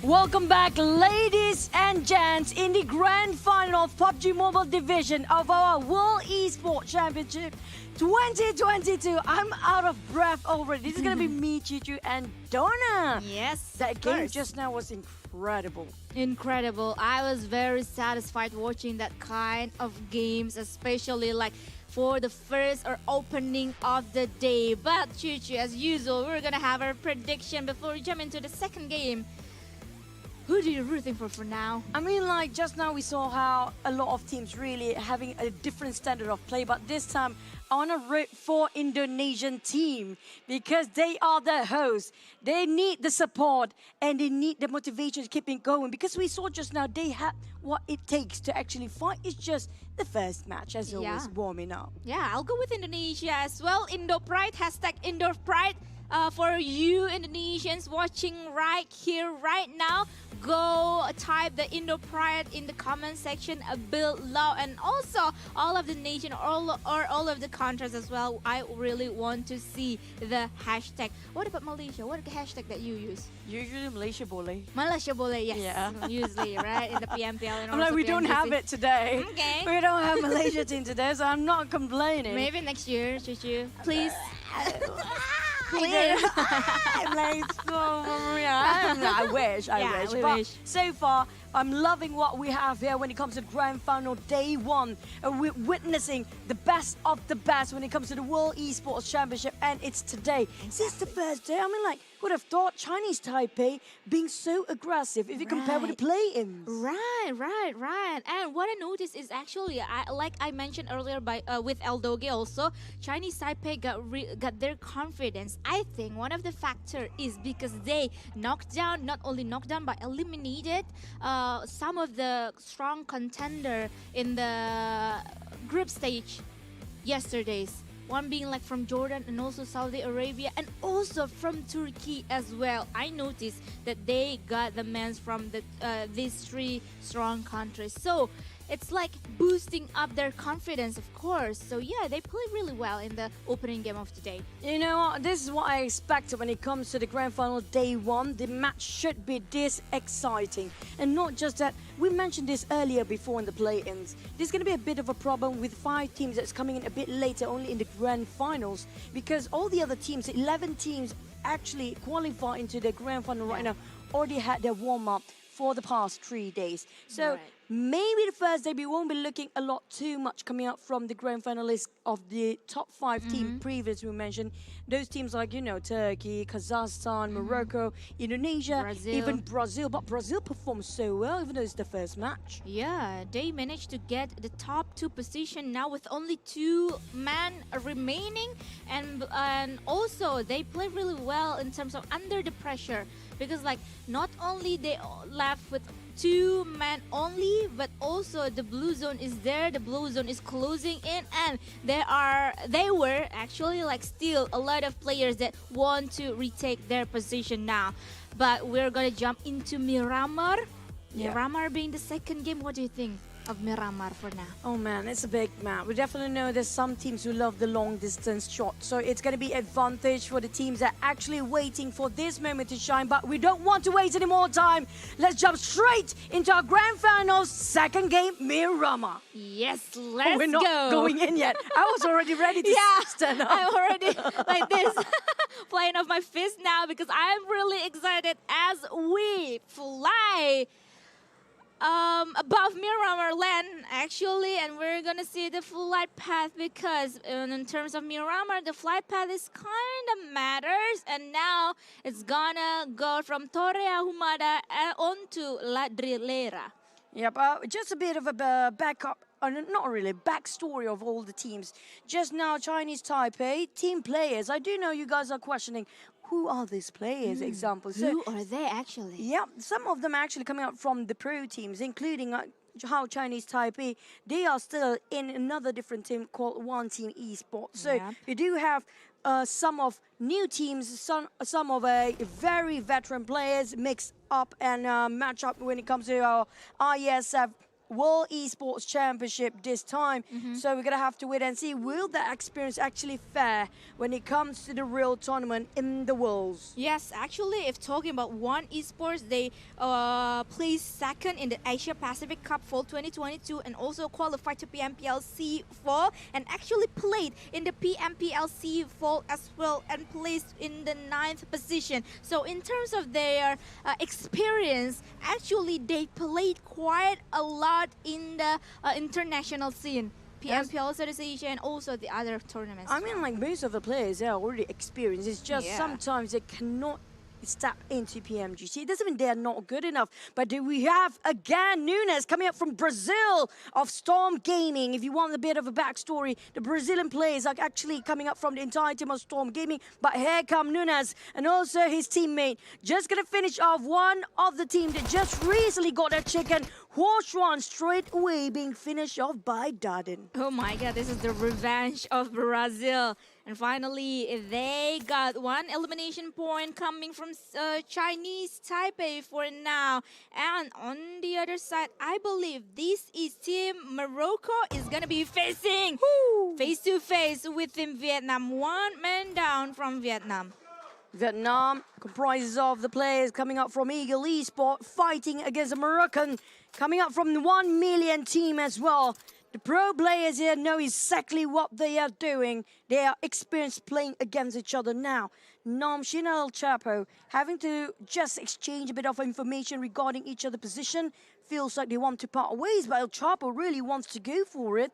Welcome back, ladies and gents, in the grand final of PUBG Mobile division of our World Esports Championship 2022. I'm out of breath already. This is going to be me, Chichu, and Donna. Yes, That game just now was incredible. Incredible. I was very satisfied watching that kind of games, especially like for the first or opening of the day. But Chichu, as usual, we're going to have our prediction before we jump into the second game. Who do you rooting for now? I mean, like, just now we saw how a lot of teams really having a different standard of play, but this time I want to root for Indonesian team because they are the hosts. They need the support and they need the motivation to keep it going because we saw just now they have what it takes to actually fight. It's just the first match, as always, warming up. Yeah, I'll go with Indonesia as well. Indo Pride, hashtag Indo Pride. For you Indonesians watching right here, right now, go type the Indo Pride in the comment section below, and also all of the nation or all of the countries as well. I really want to see the hashtag. What about Malaysia? What is the hashtag that you use? Usually Malaysia boleh. Malaysia boleh, yes. Yeah. Usually, right? In the PMPL and I'm like, we don't have it today. Okay. We don't have Malaysia team today, so I'm not complaining. Maybe next year, Chuchu. Please. Please. I'm like, I wish. We But wish. so far, I'm loving what we have here when it comes to grand final day one. And we're witnessing the best of the best when it comes to the World Esports Championship, and it's today. Since the first day, I mean, like, would have thought Chinese Taipei being so aggressive if you compare with the play-ins. Right. And what I noticed is actually, like I mentioned earlier with Eldoge also, Chinese Taipei got their confidence. I think one of the factor is because they not only knocked down, but eliminated some of the strong contender in the group stage yesterday's. One being like from Jordan and also Saudi Arabia and also from Turkey as well. I noticed that they got the men from these three strong countries. So it's like boosting up their confidence, of course. So yeah, they played really well in the opening game of today. You know what? This is what I expected when it comes to the grand final day one. The match should be this exciting. And not just that, we mentioned this earlier before in the play-ins. There's going to be a bit of a problem with 5 teams that's coming in a bit later, only in the grand finals. Because all the other teams, 11 teams actually qualify into the grand final right now, already had their warm-up for the past 3 days. So maybe the first day we won't be looking a lot too much coming out from the grand finalists of the top 5 teams previously we mentioned. Those teams like, you know, Turkey, Kazakhstan, Morocco, Indonesia, Brazil. even Brazil. But Brazil performed so well even though it's the first match. Yeah, they managed to get the top 2 position now with only 2 men remaining, and also they play really well in terms of under the pressure, because like not only they left with 2 men only, but also the blue zone is there, the blue zone is closing in, and they were actually like still a lot of players that want to retake their position now. But we're gonna jump into Miramar. Miramar being the second game, what do you think of Miramar for now? Oh man, it's a big map. We definitely know there's some teams who love the long distance shot. So it's going to be advantage for the teams that are actually waiting for this moment to shine. But we don't want to waste any more time. Let's jump straight into our grand finals second game, Miramar. Yes, let's go. We're not going in yet. I was already ready to stand up. I'm already like this, playing off my fist now because I'm really excited as we fly above Miramar land actually, and we're gonna see the flight path because in terms of Miramar, the flight path is kind of matters, and now it's gonna go from Torre Ahumada onto La Drilera. Yep, just a bit of a backup, not really, backstory of all the teams. Just now, Chinese Taipei, team players. I do know you guys are questioning, who are these players, example? Who are they actually? Yeah, some of them are actually coming out from the pro teams, including how Chinese Taipei, they are still in another different team called One Team Esports. So you do have some of new teams, some of very veteran players mixed up and match up when it comes to our IESF World Esports Championship this time. So we're going to have to wait and see, will that experience actually fare when it comes to the real tournament in the Worlds? Yes, actually, if talking about One Esports, they placed second in the Asia Pacific Cup Fall 2022 and also qualified to PMPLC Fall and actually played in the PMPLC Fall as well and placed in the 9th position. So in terms of their experience, actually they played quite a lot in the international scene. PMPL Southeast Asia and also the other tournaments. I mean, like most of the players, they're already experienced. It's just sometimes they cannot step into PMGC. It doesn't mean they're not good enough. But do we have again Nunes coming up from Brazil of Storm Gaming? If you want a bit of a backstory, the Brazilian players are actually coming up from the entire team of Storm Gaming. But here come Nunes and also his teammate. Just gonna finish off one of the team that just recently got their chicken horse run straight away, being finished off by Darden. Oh my god, this is the revenge of Brazil. And finally, they got one elimination point coming from Chinese Taipei for now. And on the other side, I believe this is Team Morocco is going to be facing face-to-face with Team Vietnam. One man down from Vietnam. Vietnam comprises of the players coming up from Eagle Esports, fighting against a Moroccan coming up from the 1 million team as well. The pro players here know exactly what they are doing. They are experienced playing against each other now. Namshin and El Chapo having to just exchange a bit of information regarding each other's position. Feels like they want to part ways, but El Chapo really wants to go for it.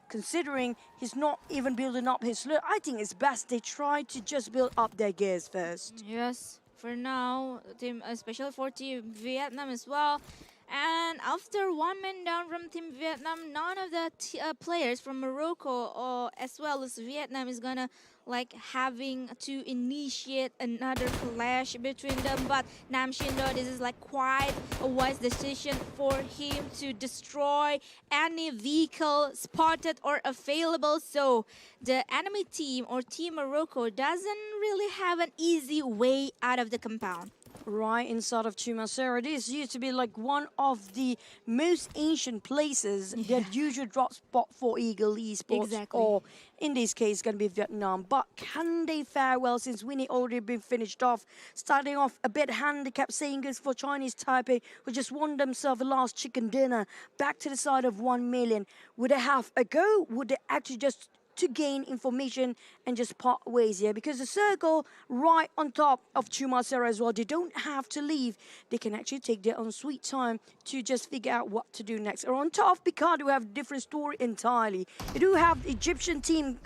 Considering he's not even building up his loot, I think it's best they try to just build up their gears first. Yes, for now, team, especially for Team Vietnam as well. And after one man down from Team Vietnam, none of the players from Morocco or as well as Vietnam is gonna like having to initiate another clash between them. But Nam Shindo, this is like quite a wise decision for him to destroy any vehicle spotted or available. So the enemy team or Team Morocco doesn't really have an easy way out of the compound. Right inside of Chumasera. This used to be like one of the most ancient places that usually drop spot for Eagle Esports, or in this case, going to be Vietnam. But can they fare well since winning already been finished off? Starting off a bit handicapped, saying good for Chinese Taipei, who just won themselves a last chicken dinner. Back to the side of 1 million. Would they have a go? Would they actually just to gain information and just part ways here? Because the circle right on top of Chumasera as well, they don't have to leave. They can actually take their own sweet time to just figure out what to do next. Or on top of Picard, we have a different story entirely. You do have the Egyptian team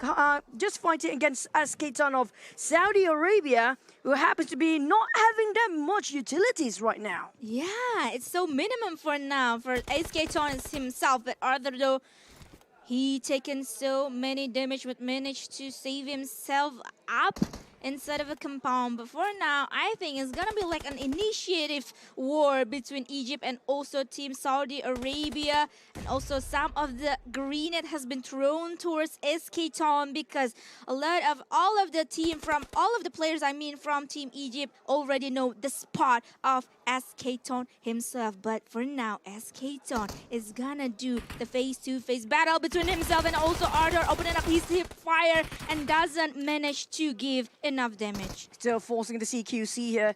just fighting against SK Ton of Saudi Arabia, who happens to be not having that much utilities right now. Yeah, it's so minimum for now for SK Ton himself, but Arthur though, he taken so many damage but managed to save himself up inside of a compound. But for now, I think it's gonna be like an initiative war between Egypt and also Team Saudi Arabia. And also some of the grenade has been thrown towards SK Tom because a lot of all of the team from all of the players I mean from Team Egypt already know the spot of SK Tom himself. But for now, SK Tom is gonna do the face-to-face battle between himself and also Arthur, opening up his hip fire and doesn't manage to give enough damage. Still forcing the CQC here.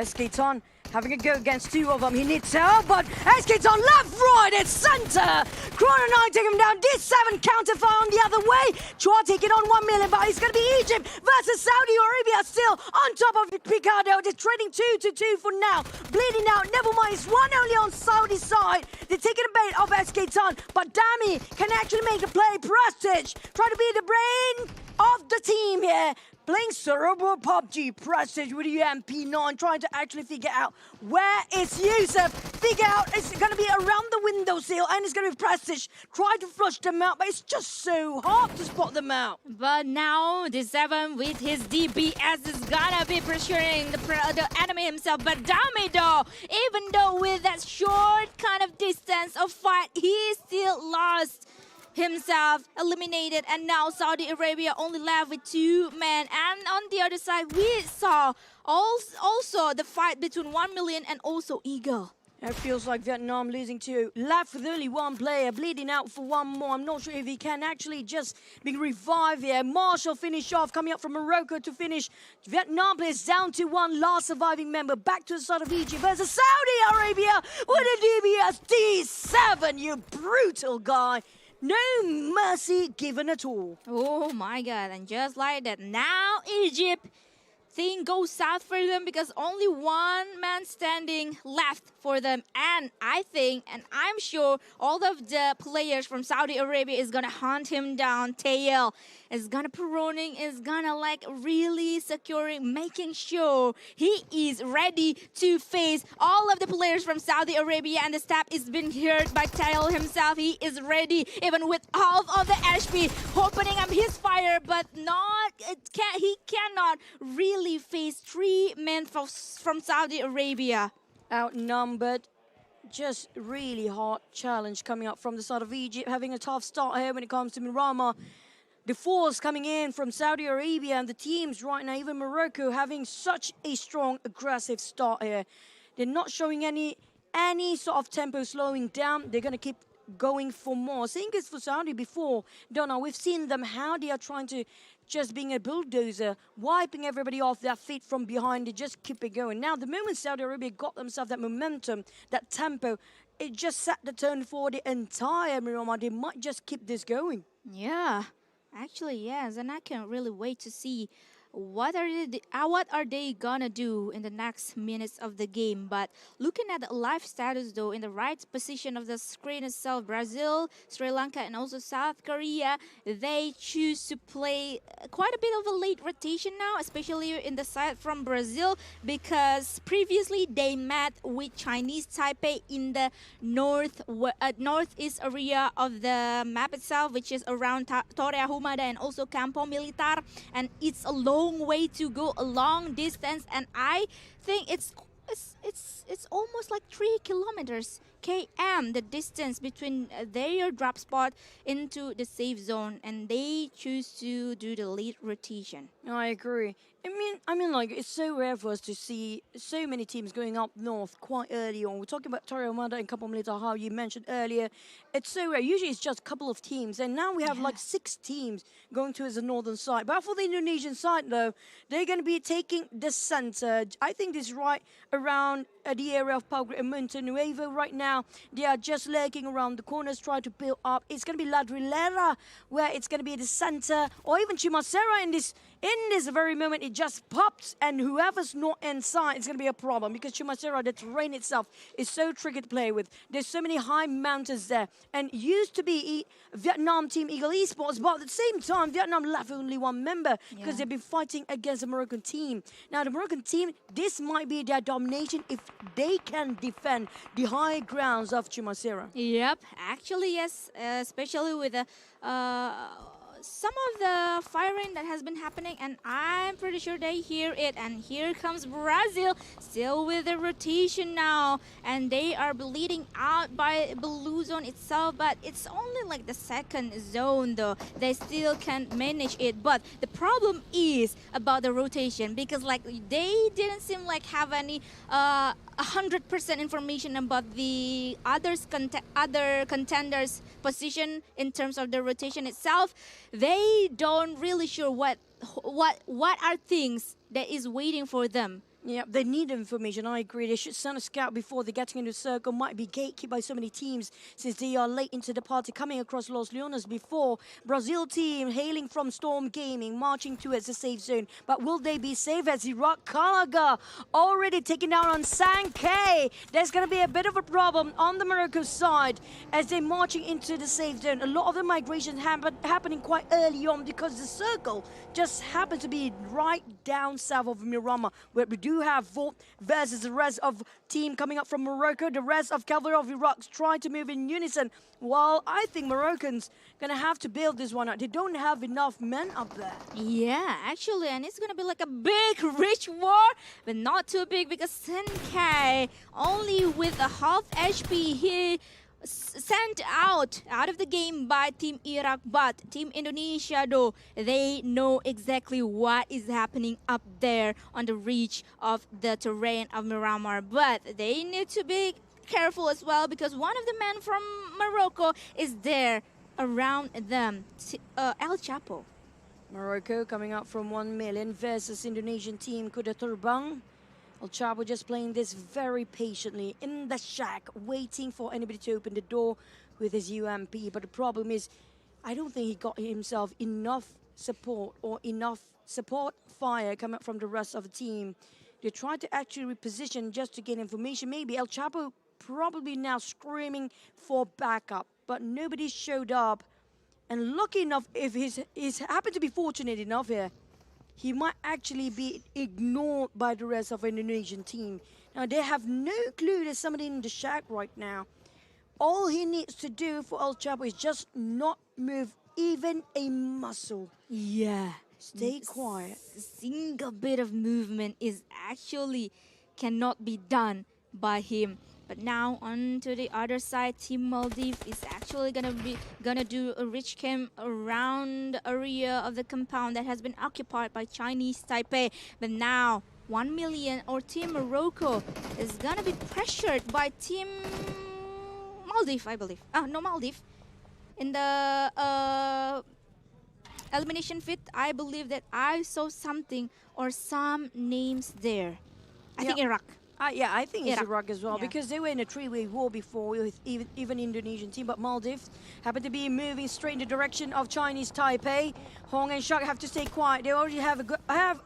SK Ton having a go against two of them. He needs help, but SK Ton left, right, and center. Chrono Knight taking him down. D7 counterfire on the other way. Chua taking on 1 million, but it's going to be Egypt versus Saudi Arabia still on top of Picardo. They're trading 2-2 for now. Bleeding out. Never mind, it's one only on Saudi side. They're taking a bait of SK Ton, but Dami can actually make the play. Prestige trying to be the brain of the team here. Playing Cerebral PUBG, Prestige with UMP9, trying to actually figure out where is IESF. Figure out it's going to be around the windowsill and it's going to be Prestige. Try to flush them out, but it's just so hard to spot them out. But now the 7 with his DBS is gonna be pressuring the enemy himself. But Dami though, even though with that short kind of distance of fight, he still lost himself, eliminated, and now Saudi Arabia only left with 2 men. And on the other side, we saw also the fight between 1 million and also Eagle. It feels like Vietnam losing two. Left with only one player, bleeding out for one more. I'm not sure if he can actually just be revived here. Marshall finish off, coming up from Morocco to finish. Vietnam players down to one last surviving member. Back to the side of Egypt versus Saudi Arabia with a DBS D7, you brutal guy. No mercy given at all. Oh my God, and just like that, now Egypt, thing goes south for them because only one man standing left for them. And I think, and I'm sure, all of the players from Saudi Arabia is gonna hunt him down. Tail is gonna proning, is gonna like really securing, making sure he is ready to face all of the players from Saudi Arabia. And the stab is being heard by Tail himself. He is ready, even with half of the HP, opening up his fire, but he cannot really face three men from Saudi Arabia. Outnumbered. Just really hard challenge coming up from the side of Egypt, having a tough start here when it comes to Mirama. The force coming in from Saudi Arabia and the teams right now, even Morocco, having such a strong, aggressive start here. They're not showing any sort of tempo slowing down. They're going to keep going for more. Same goes for Saudi before. Don't know, we've seen them how they are trying to just being a bulldozer, wiping everybody off their feet from behind. They just keep it going. Now, the moment Saudi Arabia got themselves that momentum, that tempo, it just set the tone for the entire Miramar. They might just keep this going. Yeah, actually, yes, and I can't really wait to see what are they gonna do in the next minutes of the game. But looking at the live status though, in the right position of the screen itself, Brazil, Sri Lanka, and also South Korea, they choose to play quite a bit of a late rotation now, especially in the side from Brazil, because previously they met with Chinese Taipei in the northeast area of the map itself, which is around Torea Humada and also Campo Militar, and it's a long way to go, a long distance, and I think it's almost like 3 kilometers km the distance between their drop spot into the safe zone, and they choose to do the late rotation. I agree. I mean, like, it's so rare for us to see so many teams going up north quite early on. We're talking about Torre Armada and Campo Militar, how you mentioned earlier. It's so rare. Usually it's just a couple of teams, and now we have like 6 teams going towards the northern side. But for the Indonesian side, though, they're going to be taking the center. I think this is right around the area of Palgre and Monte Nuevo right now. They are just lurking around the corners, trying to build up. It's going to be Ladrilera, where it's going to be the center, or even Chimacera in this very moment. It just pops, and whoever's not inside, it's going to be a problem, because Chimacera, the terrain itself, is so tricky to play with. There's so many high mountains there, and used to be Vietnam team Eagle Esports, but at the same time, Vietnam left only one member because they've been fighting against the Moroccan team. Now, the Moroccan team, this might be their domination if they can defend the high grounds of Chimacera. Yep, actually, yes, especially with the some of the firing that has been happening, and I'm pretty sure they hear it. And here comes Brazil, still with the rotation now, and they are bleeding out by blue zone itself, but it's only like the second zone though. They still can manage it, but the problem is about the rotation, because like they didn't seem like have any 100% information about the other contenders' position in terms of the rotation itself. They don't really sure what are things that is waiting for them. Yeah, they need information. I agree. They should send a scout before they getting into the circle. Might be gatekept by so many teams since they are late into the party, coming across Los Leones before. Brazil team hailing from Storm Gaming, marching towards the safe zone. But will they be safe as Iraq Kalaga already taken down on Sankey? There's going to be a bit of a problem on the Morocco side as they're marching into the safe zone. A lot of the migration happening quite early on because the circle just happens to be right down south of Mirama, where we do have Volt versus the rest of team coming up from Morocco. The rest of Cavalry of Iraq trying to move in unison. While I think Moroccans gonna have to build this one out. They don't have enough men up there. Yeah, actually, and it's gonna be like a big rich war, but not too big because Sankey only with a half HP. He sent out of the game by Team Iraq, but Team Indonesia though, they know exactly what is happening up there on the reach of the terrain of Miramar, but they need to be careful as well because one of the men from Morocco is there around them. El Chapo. Morocco coming up from 1 million versus Indonesian team Kuda Terbang. El Chapo just playing this very patiently in the shack, waiting for anybody to open the door with his UMP. But the problem is, I don't think he got himself enough support or enough support fire coming from the rest of the team. They tried to actually reposition just to get information. Maybe El Chapo probably now screaming for backup, but nobody showed up. And lucky enough, if he's happened to be fortunate enough here, he might actually be ignored by the rest of the Indonesian team. Now, they have no clue there's somebody in the shack right now. All he needs to do for El Chapo is just not move even a muscle. Yeah. Stay quiet. A single bit of movement is actually cannot be done by him. But now on to the other side, Team Maldives is actually gonna do a rich camp around the area of the compound that has been occupied by Chinese Taipei. But now 1 million or Team Morocco is gonna be pressured by Team Maldives, I believe. No, Maldives. In the elimination fit, I believe that I saw something or some names there. I think Iraq. Yeah, I think it's Iraq as well, Yeah. because they were in a three-way war before with even Indonesian team, but Maldives happened to be moving straight in the direction of Chinese Taipei. Hong and Shak have to stay quiet. They already have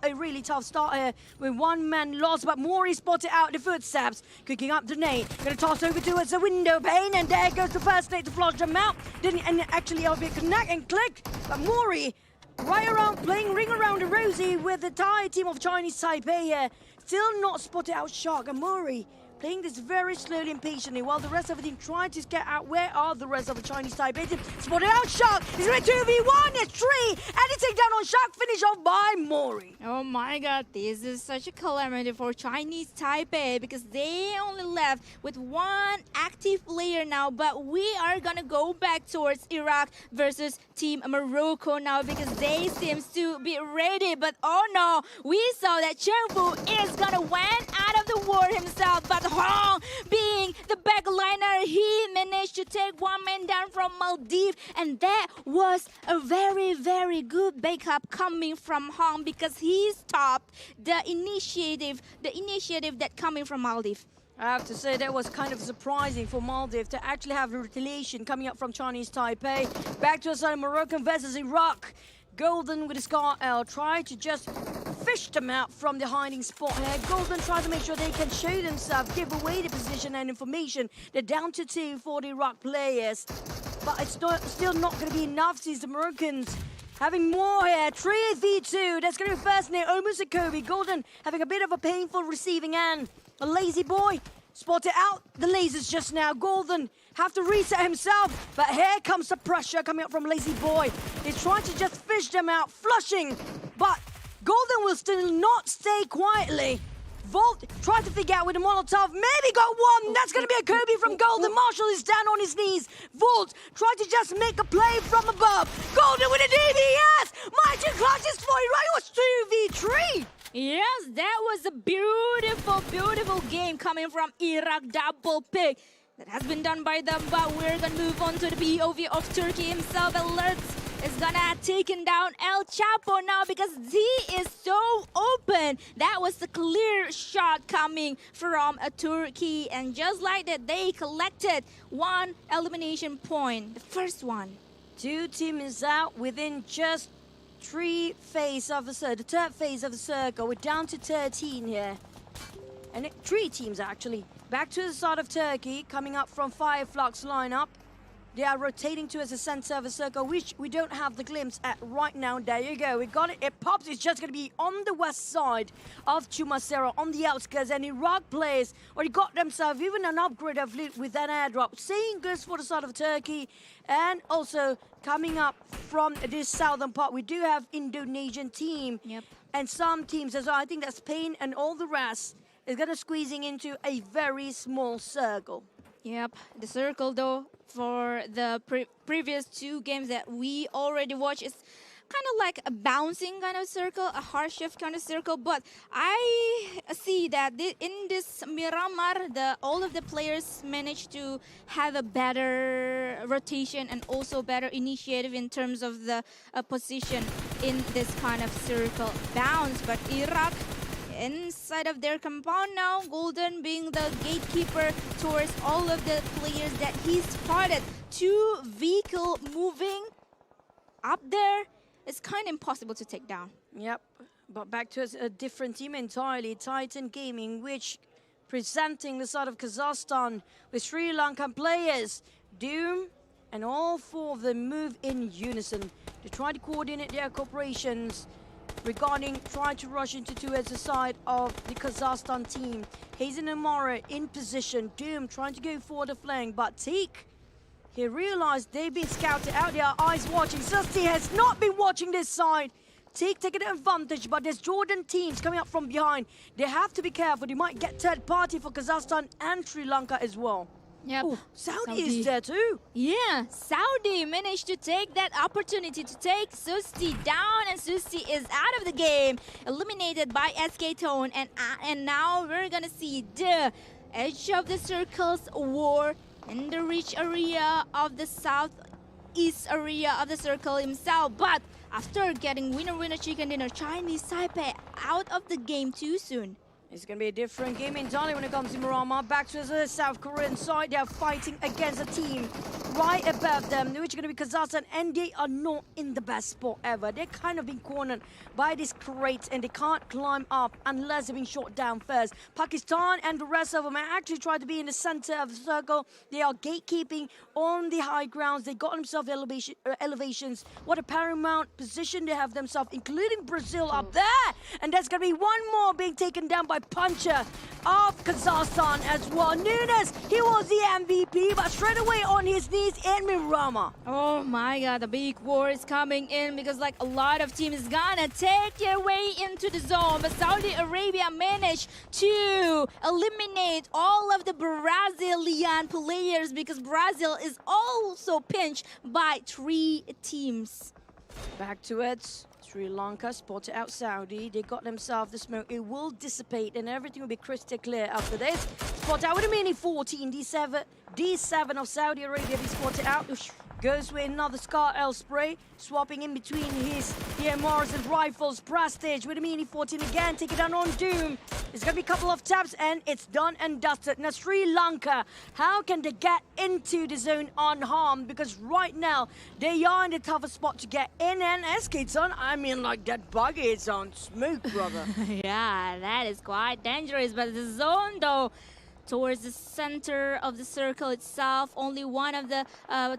a really tough start here with one man lost, but Mori spotted out the footsteps, cooking up the nade. Gonna toss over towards the window pane, and there goes the first nade to flush them out. Didn't and actually connect and click, but Mori right around playing ring around the rosy with the Thai team of Chinese Taipei here. Still not spotted out Shark and Murray playing this very slowly and patiently while the rest of the team trying to get out. Where are the rest of the Chinese Taipei team? Spotted out Shark. He's in 2v1. It's 3. Editing down on Shark. Finish off by Mori. Oh my god, this is such a calamity for Chinese Taipei because they only left with one active player now. But we are gonna go back towards Iraq versus Team Morocco now because they seem to be ready. But oh no, we saw that Cheng Fu is gonna went out of the war himself. But Hong, being the backliner, he managed to take one man down from Maldives. And that was a very, very good backup coming from Hong because he stopped the initiative that coming from Maldives. I have to say that was kind of surprising for Maldives to actually have a retaliation coming up from Chinese Taipei. Back to the side of Moroccan versus Iraq. Golden with his Scar L tried to just fish them out from the hiding spot here. Golden tried to make sure they can show themselves, give away the position and information. They're down to 2 for the Iraq players. But it's still not going to be enough since the Moroccans having more here. 3v2. That's going to be first near almost a Kobe. Golden having a bit of a painful receiving end. A lazy boy spotted out the lasers just now. Golden have to reset himself, but here comes the pressure coming up from Lazy Boy. He's trying to just fish them out, flushing, but Golden will still not stay quietly. Volt tried to figure out with a Molotov, maybe got one. That's going to be a Kobe from Golden. Marshall is down on his knees. Volt tried to just make a play from above. Golden with a DVS. Mighty clutches for it. Right, it was 2v3. Yes, that was a beautiful, beautiful game coming from Iraq double pick. That has been done by them, but we're gonna move on to the POV of Turkey himself. Alerts is gonna taken down El Chapo now because he is so open. That was the clear shot coming from Turkey, and just like that, they collected one elimination point, the first one. 2 teams out within just 3 phases of the circle. The third phase of the circle. We're down to 13 here. And 3 teams actually. Back to the side of Turkey, coming up from Fireflux lineup. They are rotating to as a center of the circle, which we don't have the glimpse at right now. There you go. We got it. It pops. It's just going to be on the west side of Chumasera, on the outskirts. And Iraq players already got themselves even an upgrade of loot with that airdrop. Same goes for the side of Turkey. And also coming up from this southern part, we do have Indonesian team. Yep. And some teams as well. I think that's Spain and all the rest is going to squeezing into a very small circle. Yep, the circle though for the previous 2 games that we already watched is kind of like a bouncing kind of circle, a hard shift kind of circle. But I see that in this Miramar, all of the players managed to have a better rotation and also better initiative in terms of the position in this kind of circle bounce. But Iraq, inside of their compound now, Golden being the gatekeeper towards all of the players that he spotted. Two vehicle moving up there. It's kind of impossible to take down. Yep, but back to a different team entirely, Titan Gaming, which presenting the side of Kazakhstan with Sri Lankan players. Doom and all four of them move in unison to try to coordinate their cooperations regarding trying to rush into towards the side of the Kazakhstan team. Hazen and Mara in position, Doom trying to go for the flank, but Teak, he realized they've been scouted out there, eyes watching. Susti has not been watching this side. Teak taking advantage, but there's Jordan teams coming up from behind. They have to be careful. They might get third party for Kazakhstan and Sri Lanka as well. Yep. Ooh, Saudi is there too. Yeah, Saudi managed to take that opportunity to take Susti down, and Susti is out of the game, eliminated by SK Tone, and now we're gonna see the edge of the circles war in the rich area of the southeast area of the circle himself. But after getting winner chicken dinner, Chinese Taipei out of the game too soon. It's going to be a different game entirely when it comes to Miramar. Back to the South Korean side, they are fighting against a team right above them, which is going to be Kazakhstan, and they are not in the best spot ever. They're kind of being cornered by this crate, and they can't climb up unless they're being shot down first. Pakistan and the rest of them actually tried to be in the center of the circle. They are gatekeeping on the high grounds. They got themselves elevations. What a paramount position they have themselves, including Brazil up there. And there's going to be one more being taken down by puncher of Kazakhstan as well. Nunes, he was the MVP, but straight away on his knees in Miramar. Oh my god, the big war is coming in because like a lot of teams gonna take their way into the zone, but Saudi Arabia managed to eliminate all of the Brazilian players because Brazil is also pinched by 3 teams. Back to it. Sri Lanka spotted out Saudi. They got themselves the smoke. It will dissipate and everything will be crystal clear after this. Spotted out with a mini 14. D7 of Saudi Arabia. They spotted out. Goes with another Scar L spray. Swapping in between his DMRs and rifles. Prestige with a mini 14 again. Take it down on Doom. It's going to be a couple of taps and it's done and dusted. Now Sri Lanka, how can they get into the zone unharmed? Because right now, they are in the toughest spot to get in, and SK-Ton, I mean, like that buggy is on smoke, brother. Yeah, that is quite dangerous, but the zone though, towards the center of the circle itself, only one of the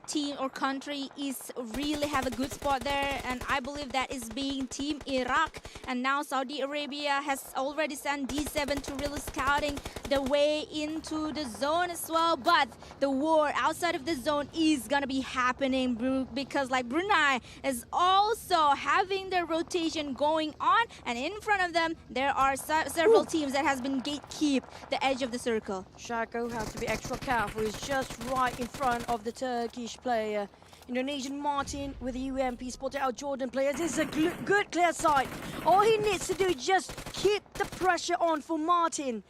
team or country is really have a good spot there, and I believe that is being Team Iraq. And now Saudi Arabia has already sent D7 to really scouting the way into the zone as well. But the war outside of the zone is gonna be happening because like Brunei is also having their rotation going on, and in front of them there are several teams that has been gatekeep the edge of the circle. Shako has to be extra careful. He's just right in front of the Turkish player. Indonesian Martin with the UMP spotted out Jordan player. This is a good clear side. All he needs to do is just keep the pressure on for Martin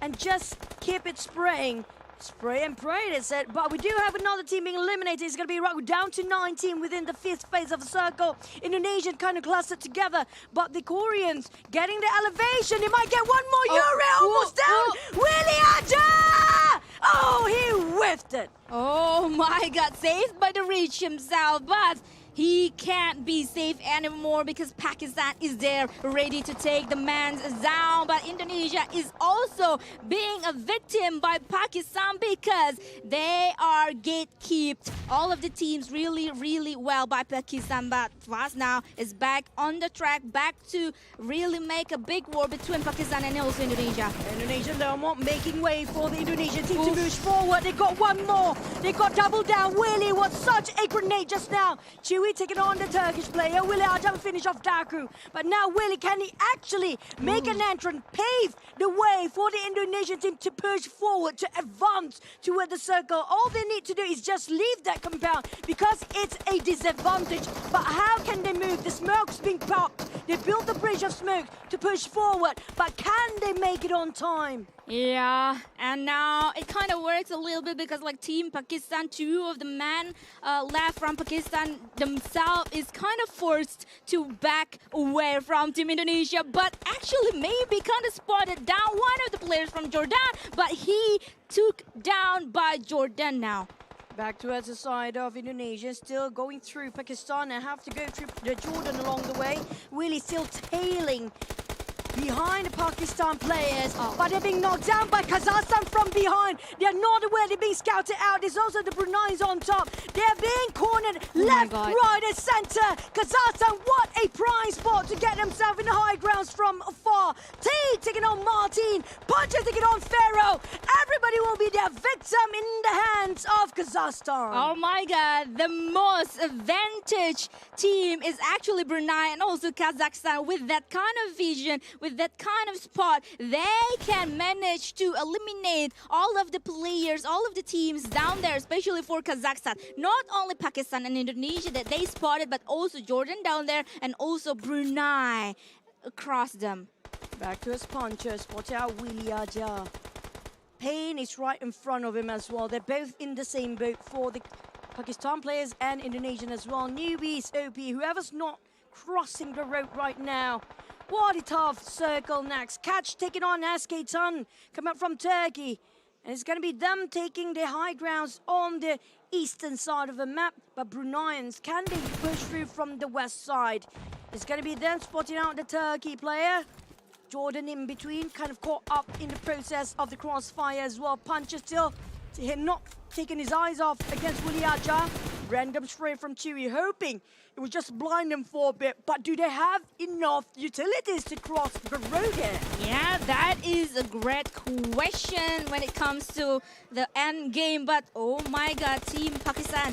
and just keep it spraying. Spray and pray, they said. But we do have another team being eliminated. It's going to be Iraq down to 19 within the 5th phase of the circle. Indonesian kind of clustered together. But the Koreans getting the elevation. They might get one more. Yuri almost down. Willie Aja! Oh, he whiffed it. Oh my god, saved by the Reach himself. But he can't be safe anymore because Pakistan is there ready to take the man down. But Indonesia is also being a victim by Pakistan because they are gatekept. All of the teams really well by Pakistan. But Fast now is back on the track, back to really make a big war between Pakistan and also Indonesia. Indonesia, they're not making way for the Indonesian team to move forward. They got one more. They got double down. Willie was such a grenade just now. Chewy Chewy taking on the Turkish player. Willie Ajam finish off Daku. But now Willie, can he actually make an entrance, pave the way for the Indonesian team to push forward, to advance toward the circle? All they need to do is just leave that compound because it's a disadvantage. But how can they move? The smoke's being popped. They built the bridge of smoke to push forward. But can they make it on time? Yeah, and now it kind of works a little bit because like Team Pakistan, 2 of the men left from Pakistan themselves is kind of forced to back away from Team Indonesia, but actually maybe kind of spotted down one of the players from Jordan, but he took down by Jordan now. Back towards the side of Indonesia, still going through Pakistan and have to go through the Jordan along the way. Willie still tailing behind the Pakistan players, but they're being knocked down by Kazakhstan from behind. They're not aware they're being scouted out. There's also the Brunei's on top. They're being cornered left, right, and center. Kazakhstan, what a prime spot to get themselves in the high grounds from afar. T taking on Martin, Puncher taking on Pharaoh. Everybody will be their victim in the hands of Kazakhstan. Oh my God, the most advantage team is actually Brunei and also Kazakhstan. With that kind of vision, with that kind of spot, they can manage to eliminate all of the players, all of the teams down there, especially for Kazakhstan. Not only Pakistan and Indonesia that they spotted, but also Jordan down there and also Brunei across them. Back to his puncher, spot out Willie Aja. Payne is right in front of him as well. They're both in the same boat for the Pakistan players and Indonesian as well. Newbies, OP, whoever's not crossing the road right now. What a tough circle next. Catch taking on SK Tun, coming up from Turkey. And it's going to be them taking the high grounds on the eastern side of the map. But Bruneians, can they push through from the west side? It's going to be them spotting out the Turkey player. Jordan in between, kind of caught up in the process of the crossfire as well. Puncher still, him not taking his eyes off against Willie Aja. Random spray from Chewy, hoping it would just blind them for a bit. But do they have enough utilities to cross the road here? Yeah, that is a great question when it comes to the end game. But oh my God, Team Pakistan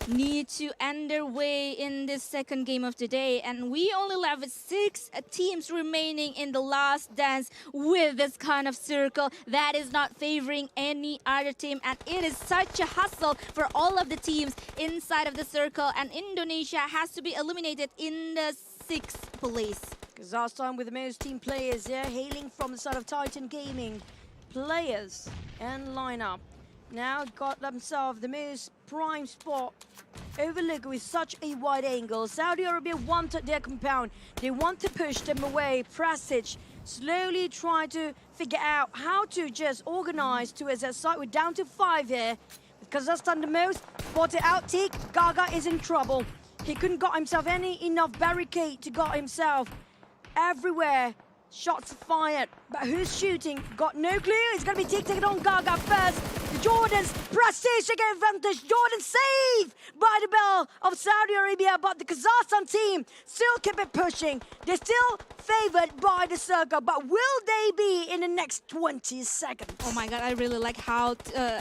need to end their way in this second game of the day, and we only left with 6 teams remaining in the last dance with this kind of circle that is not favoring any other team, and it is such a hustle for all of the teams inside of the circle, and Indonesia has to be eliminated in the 6th place. Kazakhstan with the most team players here, hailing from the side of Titan Gaming. Players and lineup now got themselves the most prime spot overlooked with such a wide angle. Saudi Arabia wanted their compound. They want to push them away. Prasic slowly try to figure out how to just organize towards that side. We're down to 5 here. With Kazakhstan the most, spotted out Teak. Gaga is in trouble. He couldn't got himself enough barricade to got himself everywhere. Shots fired, but who's shooting? Got no clue. It's going to be Teak taking on Gaga first. The Jordans, Prestige again advantage. Jordan saved by the bell of Saudi Arabia, but the Kazakhstan team still keep it pushing. They're still favored by the circle, but will they be in the next 20 seconds? Oh my God, I really like how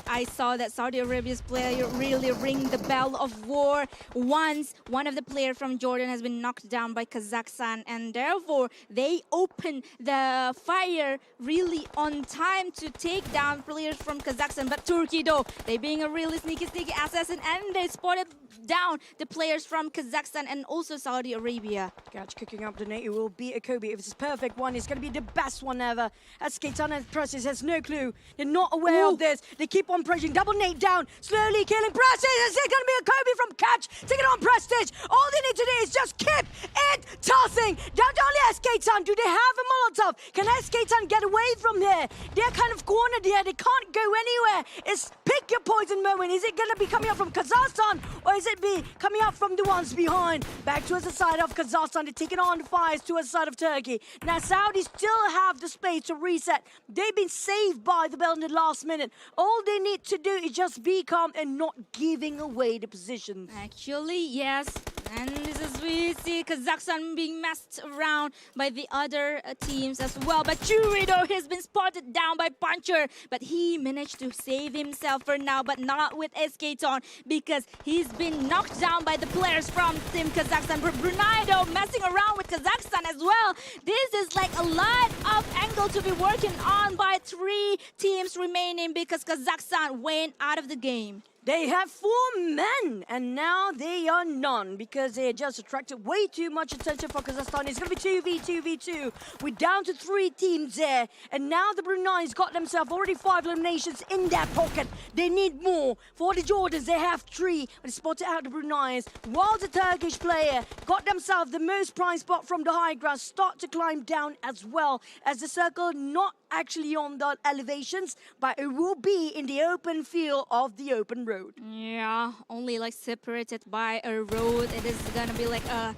I saw that Saudi Arabia's player really ring the bell of war once one of the players from Jordan has been knocked down by Kazakhstan, and therefore they open the fire really on time to take down players from Kazakhstan. But Turkey though, they being a really sneaky assassin, and they spotted down the players from Kazakhstan and also Saudi Arabia. Catch kicking up the net. It will be a Kobe. If it's a perfect one, it's going to be the best one ever. As Keitana and Prestige has no clue. They're not aware of this. They keep on pressing. Double nade down. Slowly killing Prestige. It's going to be a Kobe from Catch. Taking on Prestige. All they need to do is just keep it tossing. Down to only SK Tan. Do they have a Molotov? Can SK Tan get away from here? They're kind of cornered here. They can't go anywhere. It's pick your poison moment. Is it going to be coming up from Kazakhstan, or is it be coming up from the ones behind? Back towards the side of Kazakhstan. They're taking on the fires towards the side of Turkey. Now Saudi still have the space to reset. They've been saved by the bell in the last minute. All they need to do is just be calm and not giving away the positions. Actually, yes, And this is we see Kazakhstan being messed around by the other teams as well. But Chewy though has been spotted down by Puncher, but he managed to save himself for now, but not with SK-Ton because he's been knocked down by the players from Team Kazakhstan. But Brunei though messing around with Kazakhstan as well. This is like a lot of angle to be working on by 3 teams remaining because Kazakhstan went out of the game. They have 4 men, and now they are none because they just attracted way too much attention for Kazakhstan. It's going to be 2v2v2. We're down to 3 teams there, and now the Brunei's got themselves already 5 eliminations in their pocket. They need more. For the Jordans, they have 3, but spotted out the Brunei's. While the Turkish player got themselves the most prime spot from the high ground, start to climb down as well as the circle not actually on the elevations, but it will be in the open field of the open road. Yeah, only like separated by a road. It is gonna be like a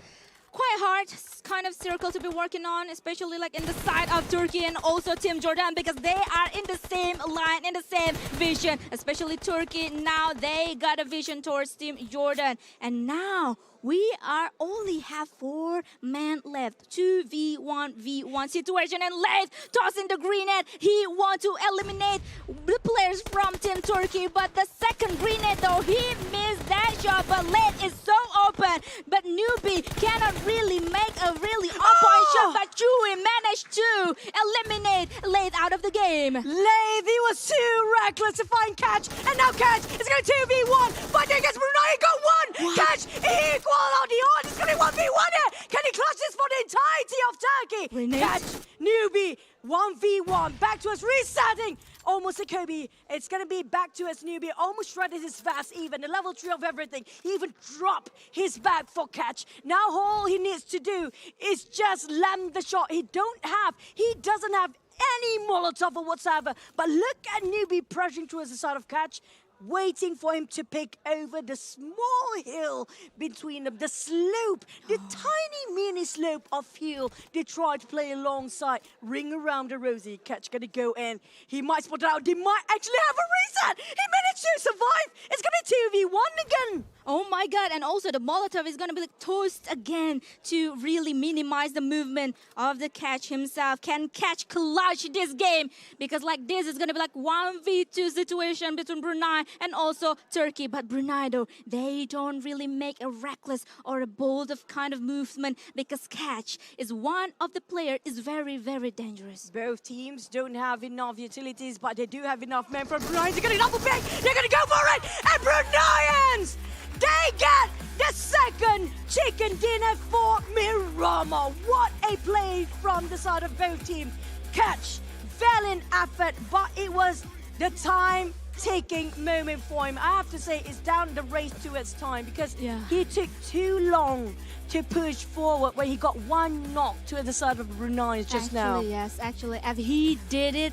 quite hard kind of circle to be working on, especially like in the side of Turkey and also Team Jordan because they are in the same line, in the same vision. Especially Turkey, now they got a vision towards Team Jordan. And now we are only have 4 men left. 2v1v1 situation, and Laith tossing the grenade. He want to eliminate the players from Team Turkey, but the second grenade though, he missed that shot. But Laith is so open, but Newbie cannot really make a really on-point shot. But Chewy managed to eliminate Laith out of the game. Laith, he was too reckless to find Catch, and now Catch is going to 2v1, fighting against Brunei. Got 1! Catch equal on the odds. It's going to be 1v1 here. Can he clutch this for the entirety of Turkey? Catch, Newbie, 1v1. Back to us, resetting. Almost a Kobe. It's going to be back to us, Newbie. Almost shredded his fast even. The level 3 of everything. He even dropped his back for Catch. Now all he needs to do is just land the shot. He doesn't have any Molotov or whatsoever. But look at Newbie pressing towards the side of Catch, waiting for him to pick over the small hill between them, the slope, the tiny mini slope of hill they try to play alongside. Ring around the rosy. Catch gonna go in. He might spot it out. They might actually have a reset. He managed to survive. It's gonna be 2v1 again. Oh my god, and also the Molotov is gonna be like toast again to really minimize the movement of the Catch himself. Can Catch clutch this game? Because like this is gonna be like 1v2 situation between Brunei and also Turkey. But Brunei though, they don't really make a reckless or a bold of kind of movement because Catch is one of the player is very, very dangerous. Both teams don't have enough utilities, but they do have enough men for Brunei. They're gonna double pick. They're gonna go for it. And Bruneians, they get the second chicken dinner for Miramar. What a play from the side of both teams. Catch, valiant effort, but it was the time-taking moment for him. I have to say it's down the race to its time because he took too long to push forward when he got 1 knock to the side of Brunei just now. Yes, actually, if he did it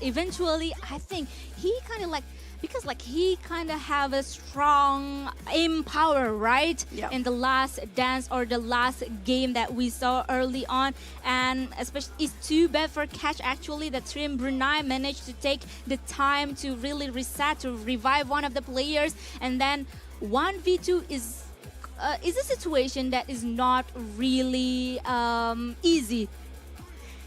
eventually, I think he kind of like, because like he kind of have a strong aim power, right? Yeah. In the last dance or the last game that we saw early on, and especially it's too bad for Catch actually that Team Brunei managed to take the time to really reset, to revive one of the players, and then 1v2 is a situation that is not really easy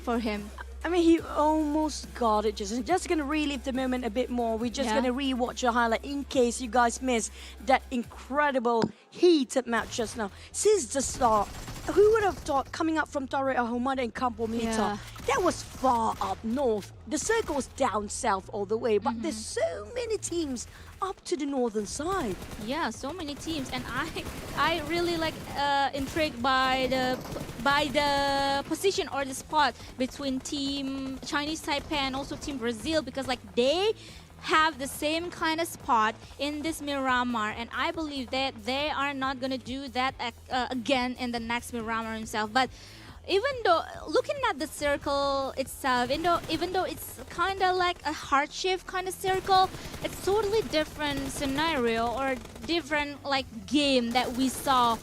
for him. I mean, he almost got it. Just going to relive the moment a bit more. We're just going to rewatch a highlight in case you guys missed that incredible heated match just now. Since the start, who would have thought coming up from Torre Ahumada and Campo Militar, that was far up north. The circle was down south all the way, but there's so many teams up to the northern side. Yeah, so many teams, and I really like intrigued by the position or the spot between Team Chinese Taipei and also Team Brazil, because like they have the same kind of spot in this Miramar, and I believe that they are not gonna do that again in the next Miramar himself. But even though looking at the circle itself, even though it's kind of like a hardship kind of circle, it's totally different scenario or different like game that we saw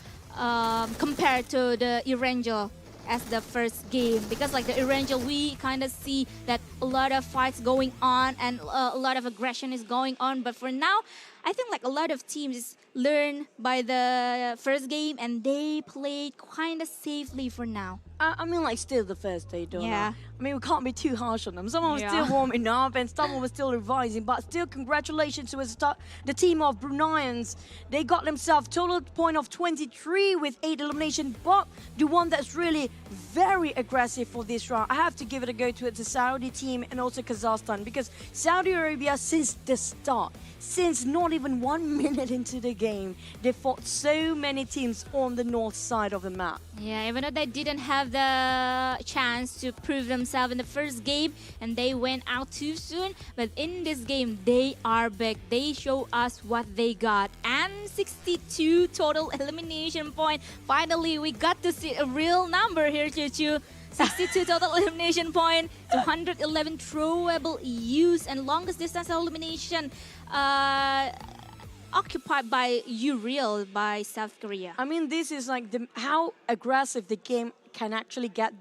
compared to the Erangel as the first game, because like the Erangel we kind of see that a lot of fights going on and a lot of aggression is going on, but for now I think like a lot of teams learn by the first game and they played kind of safely for now. I mean, like, still the first day, don't Yeah. I mean, we can't be too harsh on them. Someone was Yeah. still warming up and someone was still revising, but still, congratulations to the team of Bruneians. They got themselves total point of 23 with 8 elimination, but the one that's really very aggressive for this round, I have to give it a go to the Saudi team and also Kazakhstan, because Saudi Arabia, since the start, since not even 1 minute into the game, they fought so many teams on the north side of the map. Yeah, even though they didn't have the chance to prove themselves in the first game and they went out too soon, but in this game they are back. They show us what they got, and 62 total elimination point. Finally, we got to see a real number here, Chuchu. 62 total elimination point, 211 throwable use, and longest distance elimination occupied by Uriel by South Korea. I mean, this is like how aggressive the game can actually get.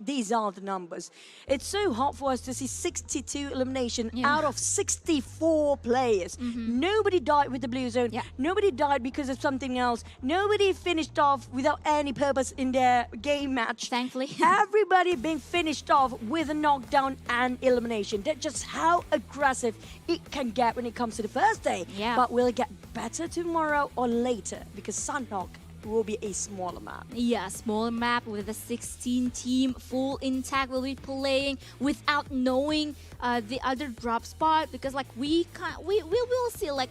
These are the numbers. It's so hard for us to see 62 elimination out of 64 players. Nobody died with the blue zone. Yeah. Nobody died because of something else. Nobody finished off without any purpose in their game match. Thankfully. Everybody being finished off with a knockdown and elimination. That's just how aggressive it can get when it comes to the first day. Yeah. But will it get better tomorrow or later? Because Sunhawk will be a smaller map. Yeah, small map with a 16 team full intact. Will be playing without knowing the other drop spot, because like we will see like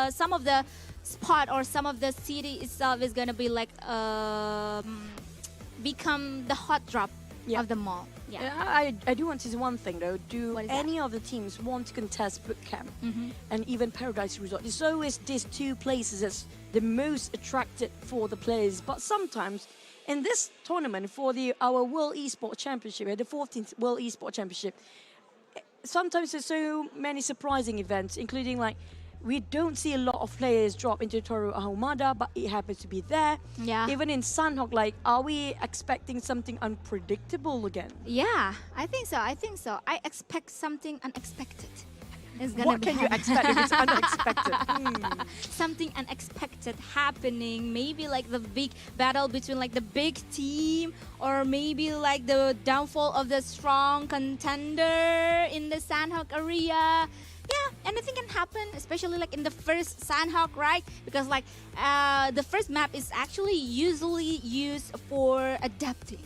some of the spot or some of the city itself is gonna be like become the hot drop of the mall. Yeah. I do want to say one thing though. Do What is any of the teams want to contest bootcamp and even Paradise Resort? There's always these two places that's the most attracted for the players. But sometimes in this tournament for our World Esports Championship, the 14th World Esports Championship, sometimes there's so many surprising events, including like we don't see a lot of players drop into Toru Ahumada, but it happens to be there. Yeah. Even in Sunhawk, like, are we expecting something unpredictable again? Yeah, I think so. I expect something unexpected. It's gonna What can you expect if it's unexpected? Something unexpected happening, maybe like the big battle between like the big team, or maybe like the downfall of the strong contender in the Sandhawk area. Yeah, anything can happen, especially like in the first Sandhawk, right? Because like the first map is actually usually used for adapting.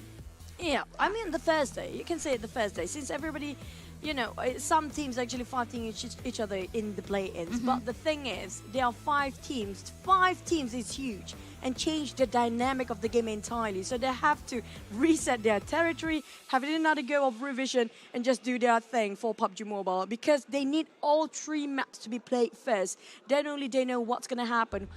Yeah, I mean the first day, you can say it the first day, since everybody, you know, some teams actually fighting each other in the play-ins. But the thing is, there are 5 teams. 5 teams is huge and change the dynamic of the game entirely. So they have to reset their territory, have another go of revision, and just do their thing for PUBG Mobile, because they need all 3 maps to be played first. Then only they know what's going to happen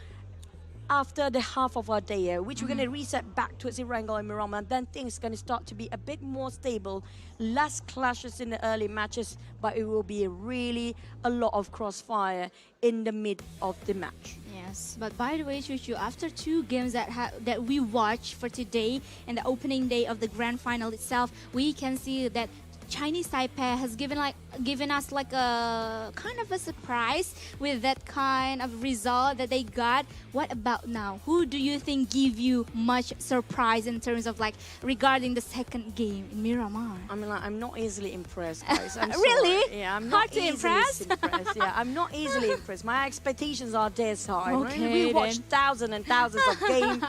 after the half of our day, which we're going to reset back towards Erangel and Miramar, and then things are going to start to be a bit more stable, less clashes in the early matches, but it will be really a lot of crossfire in the mid of the match. Yes, but by the way, Chuchu, after 2 games that we watched for today and the opening day of the grand final itself, we can see that Chinese Taipei has given us like a kind of a surprise with that kind of result that they got. What about now? Who do you think give you much surprise in terms of like regarding the second game in Miramar? I mean, like, I'm not easily impressed, guys. I'm Really? sorry. Yeah, I'm Hard not to easily impress? impressed. Yeah, I'm not easily impressed. My expectations are this high. Okay, We watched thousands and thousands of games.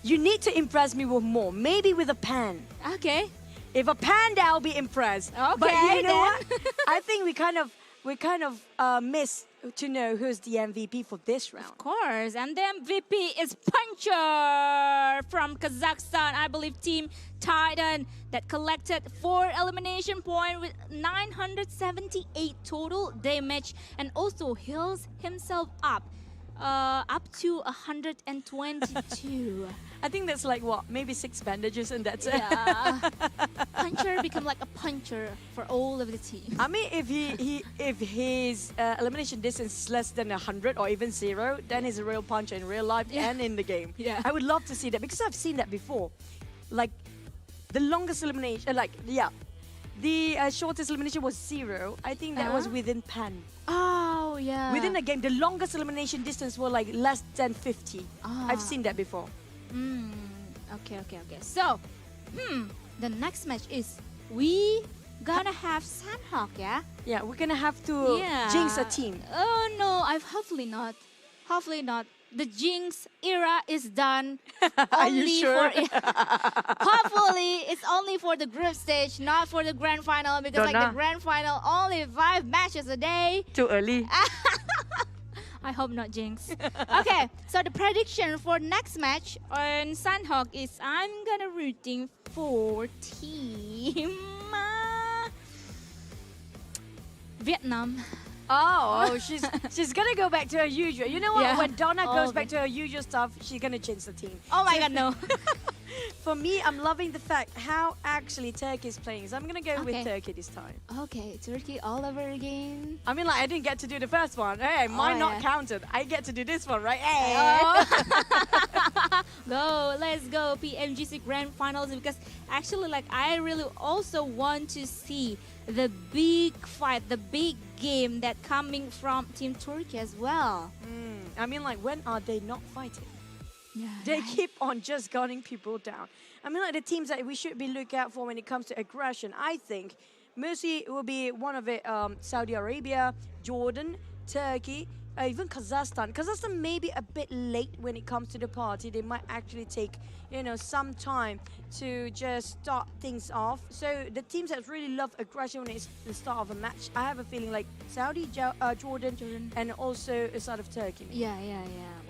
You need to impress me with more. Maybe with a pen. Okay. If a panda, I'll be impressed. Okay, but you know then. what? I think we kind of miss to know who's the MVP for this round. Of course, and the MVP is Puncher from Kazakhstan, I believe Team Titan, that collected 4 elimination points with 978 total damage, and also heals himself up to 122. I think that's like what, maybe 6 bandages and that's it. Yeah. Puncher become like a puncher for all of the team. I mean, if his elimination distance is less than 100 or even 0, then he's a real puncher in real life and in the game. Yeah. I would love to see that, because I've seen that before. Like the longest elimination, the shortest elimination was 0. I think that was within pen. Oh yeah. Within a game, the longest elimination distance were like less than 50. I've seen that before. Okay. So, the next match is we gonna have Sandhawk, yeah? Yeah, we're gonna have to jinx a team. Oh no, hopefully not. Hopefully not. The jinx era is done. Are you sure? Hopefully, it's only for the group stage, not for the grand final. Because Don't like know. the grand final, only 5 matches a day. Too early. I hope not, jinx. Okay, so the prediction for next match on Sandhawk is I'm gonna rooting for team Vietnam. Oh, she's gonna go back to her usual. You know what? Yeah. When Donna goes Okay. back to her usual stuff, she's gonna jinx the team. Oh my god, no. For me, I'm loving the fact how actually Turkey is playing. So I'm gonna go with Okay. Turkey this time. Okay, Turkey all over again. I mean, like I didn't get to do the first one. Hey, mine not yeah. counted. I get to do this one, right? Hey. Go, let's go PMGC Grand Finals, because actually like I really also want to see the big fight, the big game that coming from Team Turkey as well. I mean, like when are they not fighting? Yeah, They keep on just gunning people down. I mean, like the teams that we should be looking out for when it comes to aggression, I think Mercy will be one of it. Saudi Arabia, Jordan, Turkey, even Kazakhstan. Kazakhstan may be a bit late when it comes to the party. They might actually take, some time to just start things off. So the teams that really love aggression when it's the start of a match, I have a feeling like Saudi, Jordan, and also a side of Turkey. Yeah.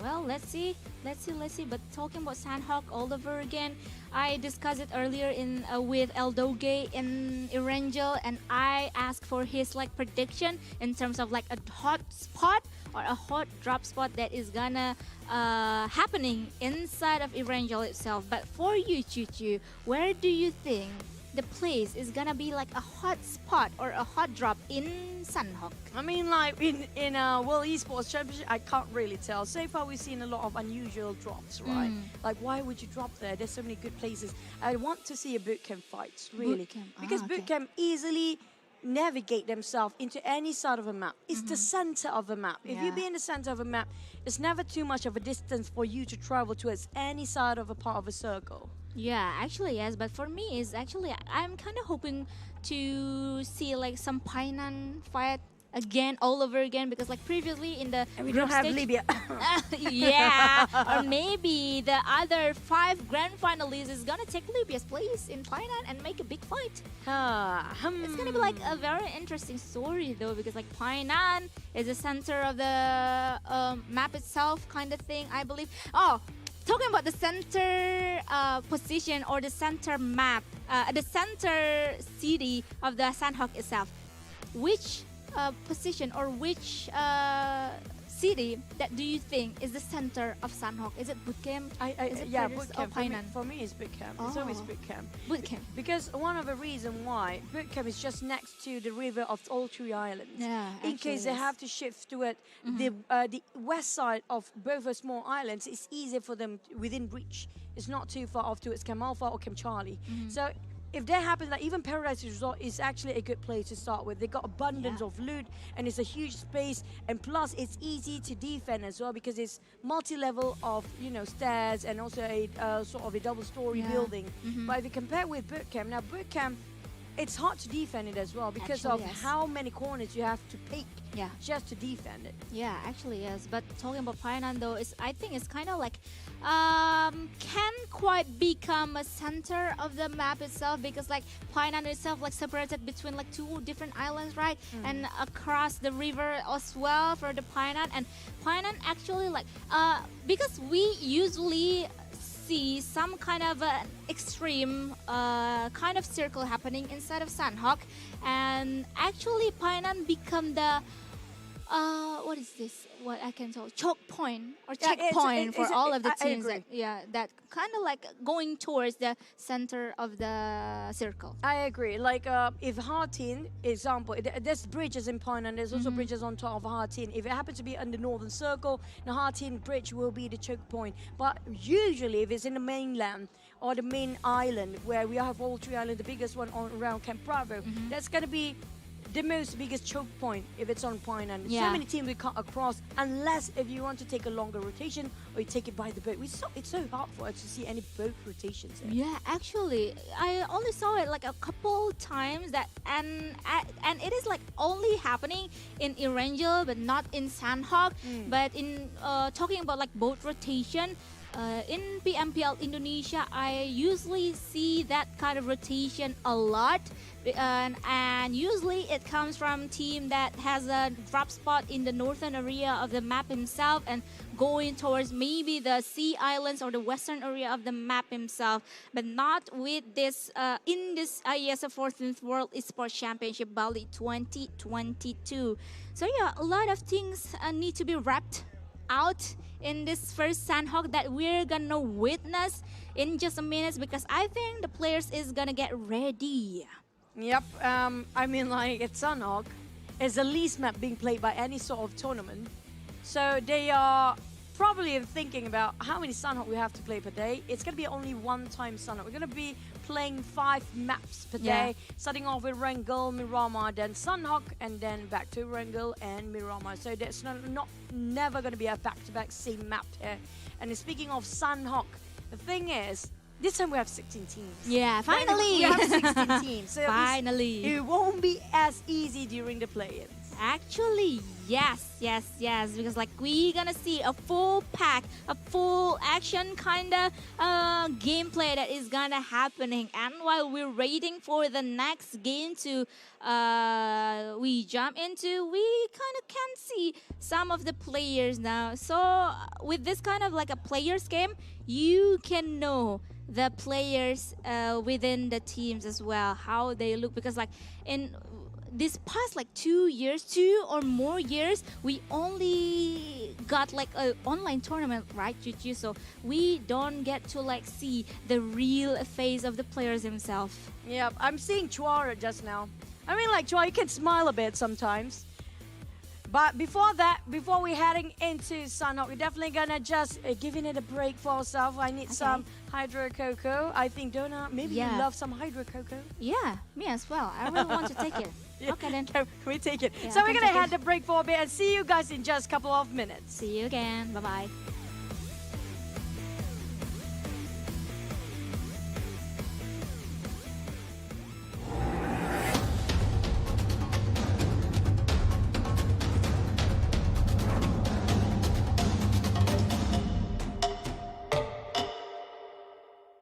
Well, let's see. But talking about Sandhawk all over again, I discussed it earlier in with Eldoge in Erangel, and I asked for his like prediction in terms of like a hot spot or a hot drop spot that is gonna happening inside of Erangel itself. But for you, Chuchu, where do you think the place is gonna be like a hot spot or a hot drop in Sandhawk? I mean, like in World Esports Championship, I can't really tell. So far, we've seen a lot of unusual drops, right? Like, why would you drop there? There's so many good places. I want to see a bootcamp fight, really, Bootcamp. because Okay. bootcamp easily navigate themselves into any side of a map. It's the center of the map. If you Yeah. be in the center of a map, it's never too much of a distance for you to travel towards any side of a part of a circle. Yeah, actually yes, but for me is actually I'm kind of hoping to see like some Painan fight again all over again, because like previously in the And we group don't have stage- Libya. yeah, or maybe the other 5 grand finalists is gonna take Libya's place in Painan and make a big fight. It's gonna be like a very interesting story though, because like Painan is the center of the map itself, kind of thing, I believe. Oh, talking about the center position or the center map, the center city of the Sandhawk itself, which position or which city that do you think is the center of Sandhawk? Is it Bootcamp? Is it Yeah, Paris or bootcamp. Painan? For me, it's bootcamp. It's always Oh. bootcamp. Bootcamp. Because one of the reasons why bootcamp is just next to the river of all 3 islands. Yeah, In case they actually, have to shift to it, the west side of both the small islands, it's easier for them within reach. It's not too far off towards Camp Alpha or Camp Charlie. So if that happens, like even Paradise Resort is actually a good place to start with. They got abundance Yeah. of loot and it's a huge space, and plus it's easy to defend as well because it's multi-level of stairs and also a sort of a double-story Yeah. building. But if you compare with bootcamp, now bootcamp, it's hard to defend it as well because Actually, of yes. how many corners you have to pick Yeah. just to defend it. Yeah, actually yes. But talking about Painan though, I think it's kind of like can quite become a center of the map itself, because like Painan itself like separated between like 2 different islands, right? And across the river as well for the Painan, and Painan actually like because we usually see some kind of an extreme kind of circle happening inside of Sandhawk, and actually Painan become the what is this? What I can tell, choke point or Yeah, checkpoint for all of the I teams. agree. That kind of like going towards the center of the circle. I agree. Like if Hartin, example, there's bridges in Pine, there's also bridges on top of Hartin. If it happens to be on the northern circle, the Hartin bridge will be the choke point. But usually, if it's in the mainland or the main island where we have all 3 islands, the biggest one around Camp Bravo, that's going to be the most biggest choke point if it's on point, and so Yeah. many teams we cut across unless if you want to take a longer rotation or you take it by the boat. It's so hard for us to see any boat rotations here. Yeah, actually, I only saw it like a couple times and it is like only happening in Erangel but not in Sandhawk. But in talking about like boat rotation, in PMPL Indonesia, I usually see that kind of rotation a lot, and usually it comes from team that has a drop spot in the northern area of the map himself and going towards maybe the Sea Islands or the western area of the map himself, but not with this in this IESF 14th World Esports Championship Bali 2022. So yeah, a lot of things need to be wrapped out in this first Sandhawk that we're gonna witness in just a minute, because I think the players is gonna get ready. Yep, I mean, like, it's Sunhawk is the least map being played by any sort of tournament. So they are probably thinking about how many Sunhawk we have to play per day. It's going to be only one time Sunhawk. We're going to be playing 5 maps per day, starting off with Wrangel, Miramar, then Sunhawk, and then back to Wrangel and Miramar. So there's never going to be a back-to-back same map here. And speaking of Sunhawk, the thing is, this time we have 16 teams. Yeah, finally! We have 16 teams. So Finally. it won't be as easy during the play-ins. Actually, yes, because like we gonna see a full pack, a full action kinda gameplay that is gonna happening. And while we're waiting for the next game to we jump into, we kind of can see some of the players now. So with this kind of like a players game, you can know the players within the teams as well, how they look, because like in this past like 2 or more years, we only got like an online tournament, right, Juju? So we don't get to like see the real face of the players himself. Yeah, I'm seeing Chua just now. I mean, like, Chua, you can smile a bit sometimes. But before that, before we're heading into Sunhawk, we're definitely gonna just giving it a break for ourselves. I need some Hydro Cocoa. I think, Donna, maybe you love some Hydro Cocoa? Yeah, me as well. I really want to take it. Okay then. Can we take it? Yeah, so I we're can gonna take head the break for a bit and see you guys in just a couple of minutes. See you again. Bye-bye.